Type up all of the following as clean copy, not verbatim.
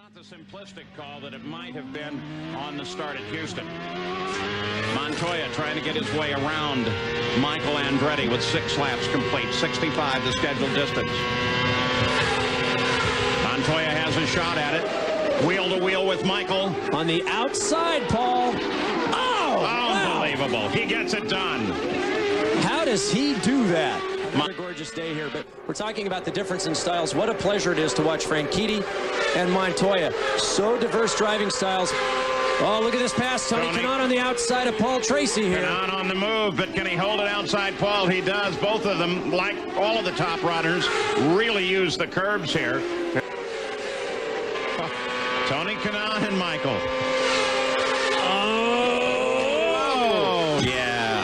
not the simplistic call that it might have been on the start at Houston. Montoya trying to get his way around Michael Andretti with 6 laps complete, 65 the scheduled distance. Montoya has a shot at it. Wheel to wheel with Michael. On the outside, Paul. Oh! Unbelievable. Wow. He gets it done. How does he do that? Another gorgeous day here, but we're talking about the difference in styles. What a pleasure it is to watch Franchitti and Montoya. So diverse driving styles. Oh, look at this pass. Tony Kanaan on the outside of Paul Tracy here. Kanaan on the move, but can he hold it outside Paul? He does. Both of them, like all of the top runners, really use the curbs here. Tony Kanaan and Michael. Oh, yeah.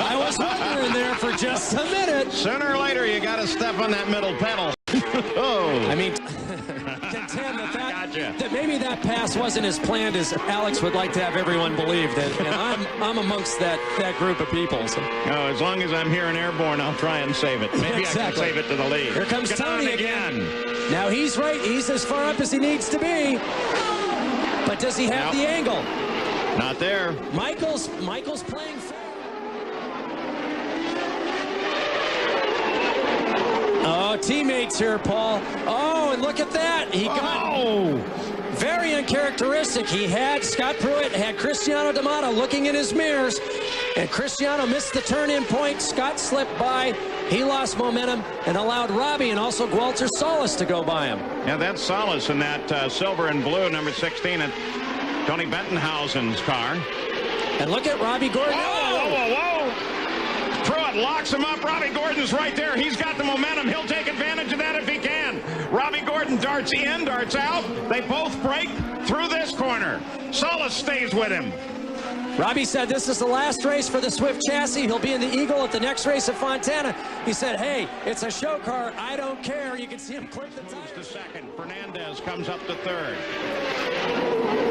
I was wondering there for just a minute. Sooner or later, you got to step on that middle pedal. I mean, contend that maybe that pass wasn't as planned as Alex would like to have everyone believe. And I'm amongst that group of people. So. Oh, as long as I'm here in Airborne, I'll try and save it. Maybe exactly. I can save it to the lead. Here comes Tony again. Now he's right. He's as far up as he needs to be. But does he have the angle? Not there. Michael's playing fair. Oh, teammates here, Paul. Oh, and look at that. He got very uncharacteristic. He had Scott Pruitt, had Cristiano D'Amato looking in his mirrors, and Cristiano missed the turn-in point. Scott slipped by. He lost momentum and allowed Robbie and also Gualter Solis to go by him. Yeah, that's Solis in that silver and blue, number 16 at Tony Bettenhausen's car. And look at Robbie Gordon. Whoa. Pruitt locks him up. Robbie Gordon's right there. He's got the momentum. He'll take advantage of that if he can. Robbie Gordon darts in, darts out. They both break through this corner. Solis stays with him. Robbie said this is the last race for the Swift chassis. He'll be in the Eagle at the next race at Fontana. He said, hey, it's a show car. I don't care. You can see him clip the tires. Moves to second. Fernandez comes up to third.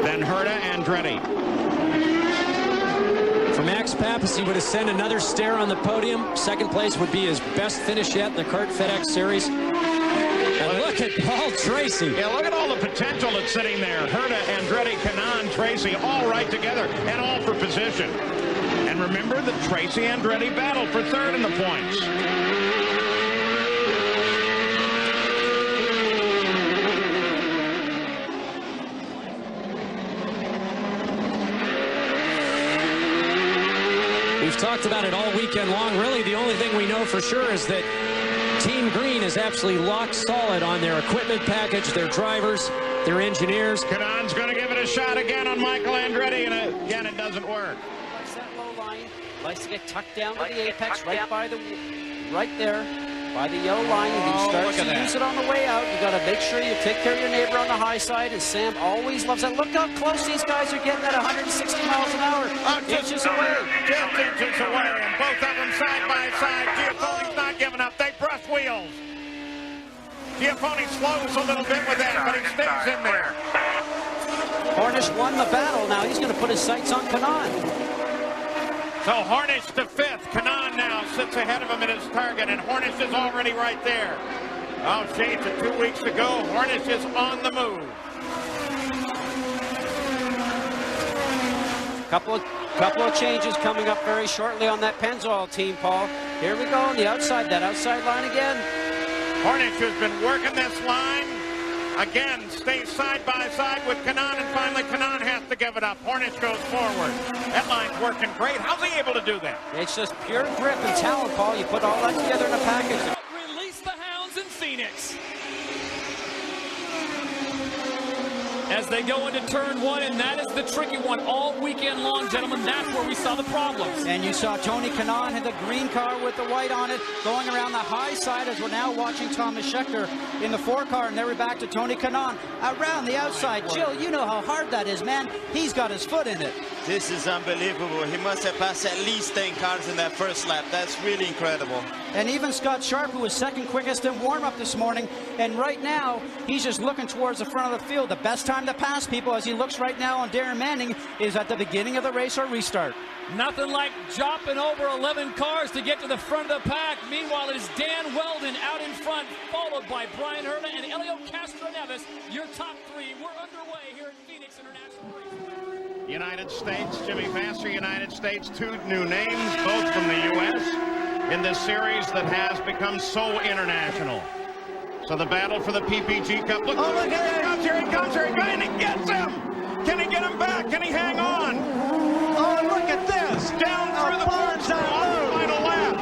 Then Herta Andretti. For Max Pappas, he would ascend another stair on the podium. Second place would be his best finish yet in the CART FedEx Series. And look at Paul Tracy. Yeah, look at all the potential that's sitting there. Herta, Andretti, Kanaan, Tracy, all right together, and all for position. And remember the Tracy-Andretti battle for third in the points. We've talked about it all weekend long. Really, the only thing we know for sure is that Team Green is absolutely locked solid on their equipment package, their drivers, their engineers. Kanaan's going to give it a shot again on Michael Andretti, and again, it doesn't work. Likes that low line. Likes to get tucked down to the apex, right there, by the yellow line. And he starts to use it on the way out. You got to make sure you take care of your neighbor on the high side, and Sam always loves that. Look how close these guys are getting at 160 miles an hour. Inches away. Just inches away, and both of them side by side. Giafoni's not giving up. They brush wheels. Giafoni slows a little bit with that, but he stays in there. Hornish won the battle. Now he's going to put his sights on Kanaan. So Hornish to fifth. Kanaan now sits ahead of him at his target, and Hornish is already right there. Oh, shades of 2 weeks to go. Hornish is on the move. Couple of changes coming up very shortly on that Pennzoil team, Paul. Here we go on the outside, that outside line again. Hornish has been working this line. Again, stays side by side with Kanaan, and finally Kanaan has to give it up. Hornish goes forward. That line's working great. How's he able to do that? It's just pure grip and talent, Paul. You put all that together in a package. Release the hounds in Phoenix as they go into turn one, and that is the tricky one all weekend long, gentlemen. That's where we saw the problems. And you saw Tony Kanaan had the green car with the white on it going around the high side as we're now watching Thomas Scheckter in the 4 car, and then we're back to Tony Kanaan around the outside. Jill, you know how hard that is, man. He's got his foot in it. This is unbelievable. He must have passed at least 10 cars in that first lap. That's really incredible. And even Scott Sharp, who was second quickest in warm-up this morning, and right now, he's just looking towards the front of the field. The best time to pass people, as he looks right now on Darren Manning, is at the beginning of the race or restart. Nothing like dropping over 11 cars to get to the front of the pack. Meanwhile, it is Dan Weldon out in front, followed by Brian Herta and Elio Castroneves. Your top three. We're underway here at Phoenix International Racing. United States, Jimmy Vasser, United States, two new names, both from the U.S. in this series that has become so international. So the battle for the PPG Cup. Look, look, here he comes, here he comes, here he goes, and he gets him! Can he get him back? Can he hang on? Oh, look at this! Down through the boards on the final lap.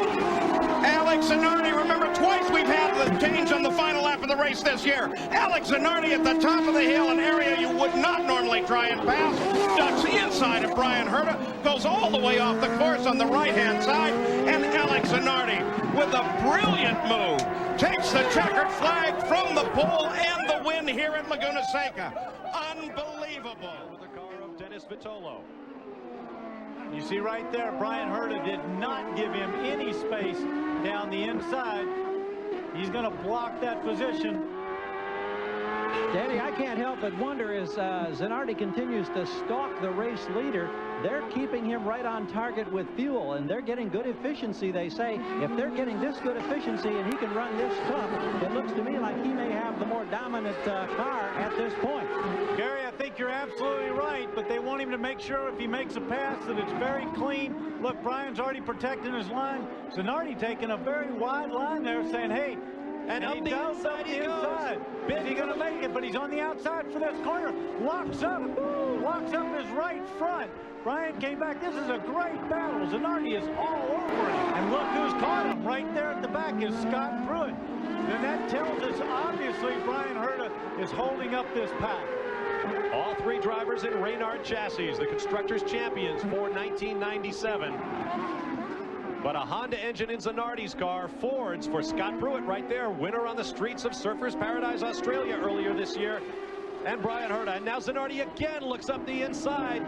Alex Zanardi, remember twice we've had the change on the final lap of the race this year. Alex Zanardi at the top of the hill, an area you would not normally try and pass. Ducks inside of Brian Herta, goes all the way off the course on the right-hand side, and Alex Zanardi, with a brilliant move, takes the checkered flag from the pole and the win here at Laguna Seca. Unbelievable. With the car of Dennis Vitolo. You see right there, Brian Herta did not give him any space down the inside. He's going to block that position. Danny, I can't help but wonder as Zanardi continues to stalk the race leader, they're keeping him right on target with fuel, and they're getting good efficiency, they say. If they're getting this good efficiency and he can run this tough, it looks to me like he may have the more dominant car at this point. Gary, I think you're absolutely right, but they want him to make sure if he makes a pass that it's very clean. Look, Brian's already protecting his line. Zanardi taking a very wide line there, saying, hey, and up the inside he goes. Is he going to make it? But he's on the outside for this corner. Locks up his right front. Brian came back. This is a great battle. Zanardi is all over him. And look who's caught him. Right there at the back is Scott Pruitt. And that tells us, obviously, Brian Herta is holding up this pack. All three drivers in Reynard chassis, the Constructors' Champions for 1997. But a Honda engine in Zanardi's car. Fords for Scott Pruitt right there. Winner on the streets of Surfers Paradise, Australia earlier this year. And Brian Herta. And now Zanardi again looks up the inside.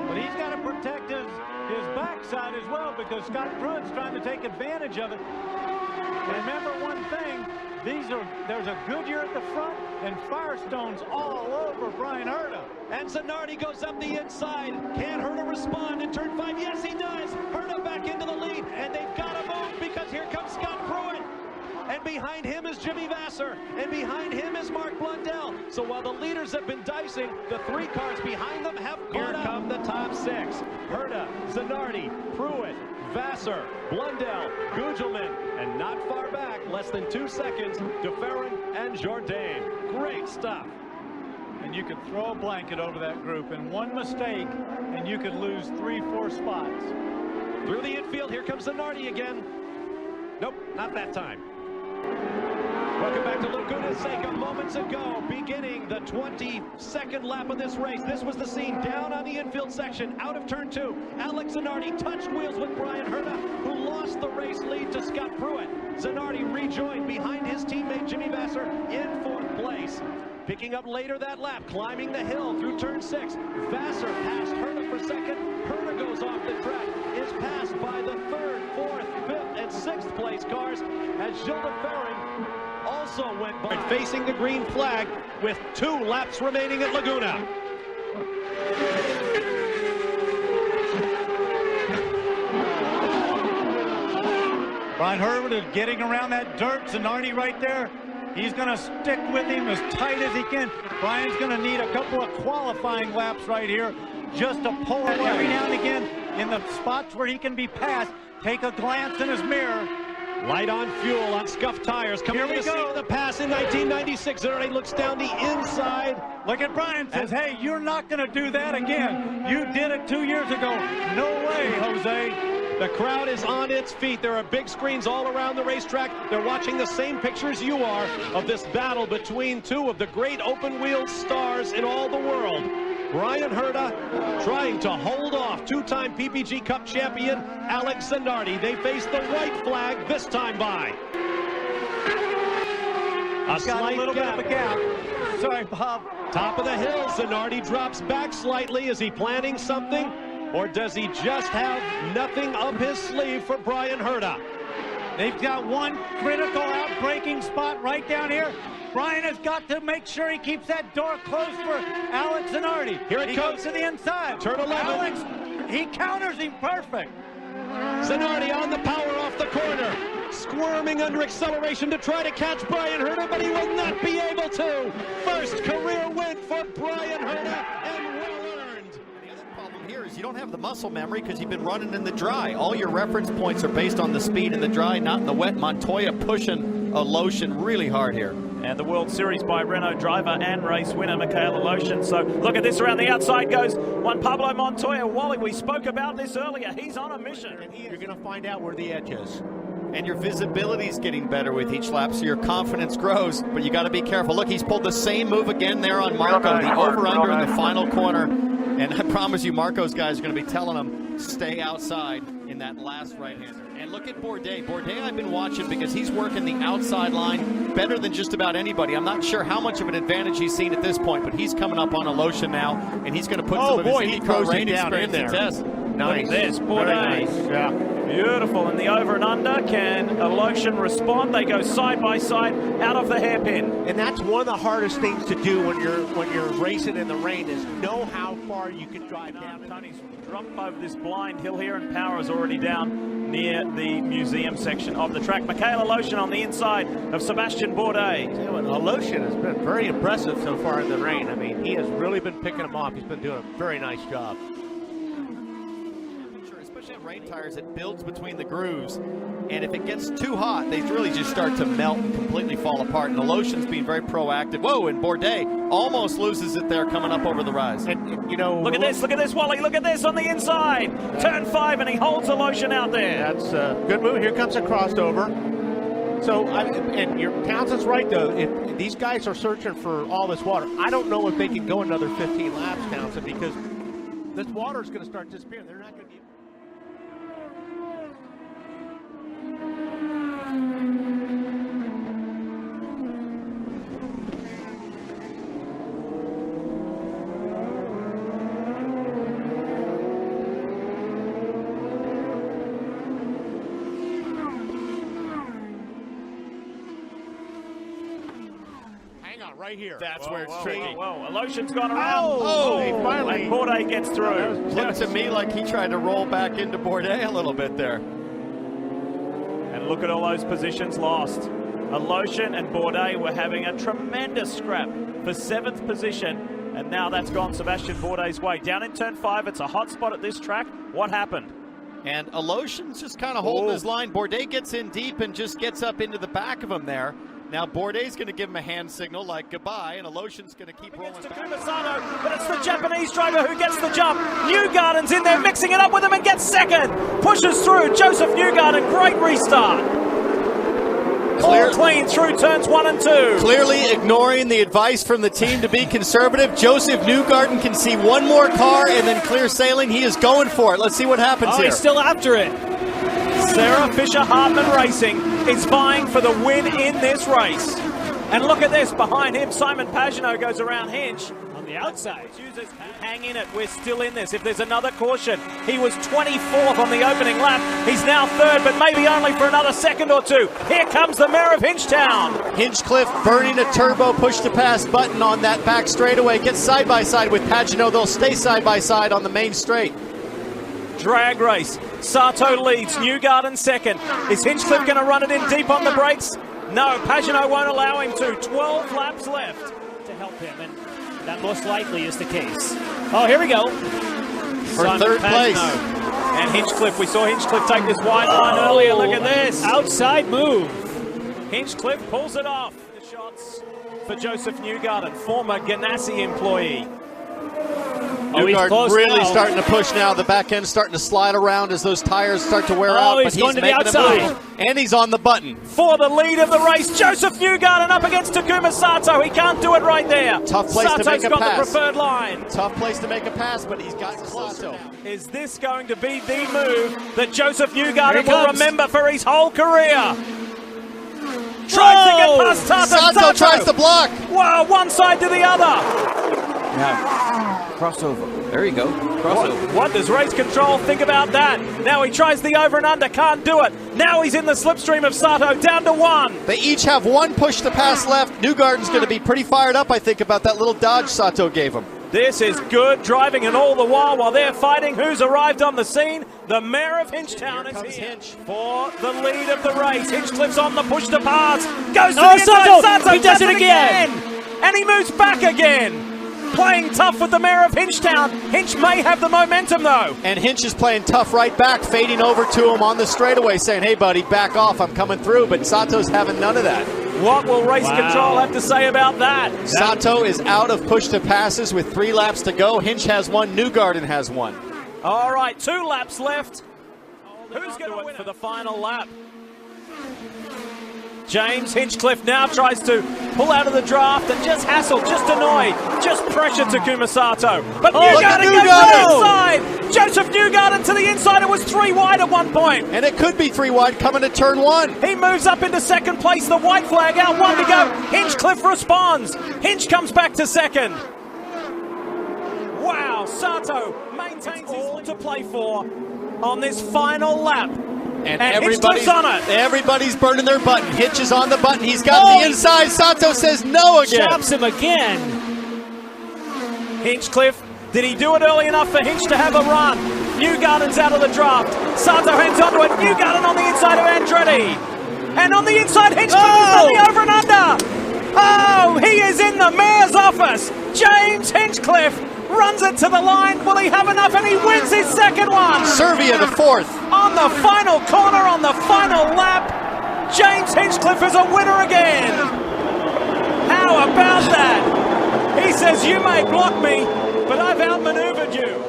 But he's got to protect his backside as well, because Scott Pruitt's trying to take advantage of it. And remember one thing, there's a Goodyear at the front and Firestone's all over Brian Herta. And Zanardi goes up the inside. Can Herta respond in turn 5? Yes, he does. Herta back into the lead, and they've got to move because here comes Scott Pruitt. And behind him is Jimmy Vasser, and behind him is Mark Blundell. So while the leaders have been dicing, the three cars behind them have caught up. Here come the top six. Herta, Zanardi, Pruitt, Vasser, Blundell, Gugelman, and not far back, less than 2 seconds, DeFerrin and Jourdain. Great stuff. And you could throw a blanket over that group, and one mistake, and you could lose 3-4 spots. Through the infield, here comes Zanardi again. Nope, not that time. Welcome back to Laguna Seca. Moments ago, beginning the 22nd lap of this race. This was the scene down on the infield section, out of turn 2. Alex Zanardi touched wheels with Brian Herta, who lost the race lead to Scott Pruitt. Zanardi rejoined behind his teammate Jimmy Vasser in 4th place. Picking up later that lap, climbing the hill through turn 6. Vasser passed Herta for second. Herta goes off the track, is passed by the 3rd, 4th, 5th, and 6th place cars as Gilles DeFerrin also went by. Facing the green flag with 2 laps remaining at Laguna. Brian Herta is getting around that dirt. Zanardi right there. He's going to stick with him as tight as he can. Brian's going to need a couple of qualifying laps right here just to pull away. Every now and again, in the spots where he can be passed, take a glance in his mirror. Light on fuel on scuffed tires. Coming to see the pass in 1996. Zanardi looks down the inside. Look at Brian, says, hey, you're not going to do that again. You did it 2 years ago. No way, Jose. The crowd is on its feet. There are big screens all around the racetrack. They're watching the same pictures you are of this battle between 2 of the great open-wheel stars in all the world. Brian Herta trying to hold off 2-time PPG Cup champion Alex Zanardi. They face the white flag this time by. A little bit of a gap. Sorry, Bob. Top of the hill, Zanardi drops back slightly. Is he planning something? Or does he just have nothing up his sleeve for Brian Herta? They've got one critical outbreaking spot right down here. Brian has got to make sure he keeps that door closed for Alex Zanardi. Here it comes. Goes to the inside. Turn 11. Alex, he counters him perfect. Zanardi on the power off the corner. Squirming under acceleration to try to catch Brian Herta, but he will not be able to. First career win for Brian Herta, and well-earned. The other problem here is you don't have the muscle memory because you've been running in the dry. All your reference points are based on the speed in the dry, not in the wet. Montoya pushing Aloshin really hard here. And the World Series by Renault driver and race winner Michael Aloshin. So look at this, around the outside goes Juan Pablo Montoya. Wally, we spoke about this earlier. He's on a mission. You're going to find out where the edge is. And your visibility is getting better with each lap, so your confidence grows, but you got to be careful. Look, he's pulled the same move again there on Marco, the over-under in the final corner. And I promise you, Marco's guys are going to be telling him, stay outside in that last right-hander. And look at Bourdais. Bourdais I've been watching because he's working the outside line better than just about anybody. I'm not sure how much of an advantage he's seen at this point, but he's coming up on Aloshin now, and he's going to put some of his IndyCar rain experience to test. Nice. Look at this, Bourdais. Nice. Yeah. Beautiful, and the over and under. Can Aloshin respond? They go side by side out of the hairpin. And that's one of the hardest things to do when you're racing in the rain, is know how far you can drive down. Tony's dropped over this blind hill here, and power is already down near the museum section of the track. Michael Aloshin on the inside of Sebastian Bourdais. Aloshin has been very impressive so far in the rain. I mean, he has really been picking them off. He's been doing a very nice job. Especially on rain tires, it builds between the grooves, and if it gets too hot, they really just start to melt and completely fall apart. And Aloshin's being very proactive. Whoa, and Bourdais almost loses it there coming up over the rise. And you know, look at this, Wally. Look at this on the inside. Turn 5, and he holds Aloshin out there. That's a good move. Here comes a crossover. So, and your Townsend's right, though. If these guys are searching for all this water, I don't know if they can go another 15 laps, Townsend, because this water is going to start disappearing. They're not going to be... Right here. That's whoa, where it's whoa, tricky. whoa. Aloshin's gone around. They finally. And Bourdais gets through. Looked to me like he tried to roll back into Bourdais a little bit there. And look at all those positions lost. Aloshin and Bourdais were having a tremendous scrap for 7th position, and now that's gone Sebastian Bourdais' way. Down in turn 5, it's a hot spot at this track. What happened? And Aloshin's just kind of holding his line. Bourdais gets in deep and just gets up into the back of him there. Now Bourdais going to give him a hand signal like goodbye, and Aloshin's going to keep rolling back. Sato, but it's the Japanese driver who gets the jump. Newgarden's in there mixing it up with him and gets second. Pushes through. Joseph Newgarden, great restart. All clean through turns 1 and 2. Clearly ignoring the advice from the team to be conservative. Joseph Newgarden can see one more car and then clear sailing. He is going for it. Let's see what happens here. He's still after it. Sarah Fisher-Hartman Racing is vying for the win in this race. And look at this, behind him, Simon Pagenaud goes around Hinch. On the outside. Hang in it, we're still in this. If there's another caution, he was 24th on the opening lap. He's now 3rd, but maybe only for another second or 2. Here comes the mayor of Hinchtown. Hinchcliffe burning a turbo push-to-pass button on that back straightaway. Gets side-by-side with Pagenaud. They'll stay side-by-side on the main straight. Drag race. Sato leads, Newgarden second. Is Hinchcliffe going to run it in deep on the brakes? No, Pagenaud won't allow him to. 12 laps left to help him, and that most likely is the case. Oh, here we go. For third place. And Hinchcliffe, we saw Hinchcliffe take this wide line earlier. Look at this. Outside move. Hinchcliffe pulls it off. The shots for Joseph Newgarden, former Ganassi employee. Newgarden really starting to push now. The back end starting to slide around as those tires start to wear out. He's going to the outside. And he's on the button. For the lead of the race, Joseph Newgarden up against Takuma Sato. He can't do it right there. Tough place to make a got pass. The preferred line. Tough place to make a pass, but he's got closer. Is this going to be the move that Joseph Newgarden will remember for his whole career? Tries to get past Sato. Sato tries to block. Wow, one side to the other. Now, crossover. There you go. Crossover. What does race control think about that? Now he tries the over and under, can't do it. Now he's in the slipstream of Sato, down to 1. They each have one push to pass left. Newgarden's going to be pretty fired up, I think, about that little dodge Sato gave him. This is good driving, and all the while they're fighting, who's arrived on the scene? The mayor of Hinchtown is here for the lead of the race. Hinchcliffe's on the push to pass. Goes to the inside. Sato he does it again. And he moves back again. Playing tough with the mayor of Hinchtown. Hinch may have the momentum, though. And Hinch is playing tough right back, fading over to him on the straightaway, saying, hey, buddy, back off, I'm coming through. But Sato's having none of that. What will race control have to say about that? Sato is out of push to passes with 3 laps to go. Hinch has 1, Newgarden has 1. All right, 2 laps left. Who's going to win for the final lap? James Hinchcliffe now tries to pull out of the draft and just hassle, just annoy, just pressure Takuma Sato. But Newgarden goes to the inside. Joseph Newgarden to the inside. It was 3 wide at one point. And it could be 3 wide coming to turn 1. He moves up into second place. The white flag out, 1 to go. Hinchcliffe responds. Hinch comes back to second. Wow, Sato maintains all to play for on this final lap. And everybody's burning their button. Hinch is on the button. He's got the inside. Sato says no again. Chops him again. Hinchcliffe, did he do it early enough for Hinch to have a run? Newgarden's out of the draft. Sato hangs onto it. Newgarden on the inside of Andretti. And on the inside, Hinchcliffe is on the over and under. Oh, he is in the mayor's office. James Hinchcliffe runs it to the line. Will he have enough? And he wins his second one. Servia to 4th. On the final corner, on the final lap, James Hinchcliffe is a winner again. How about that? He says, you may block me, but I've outmaneuvered you.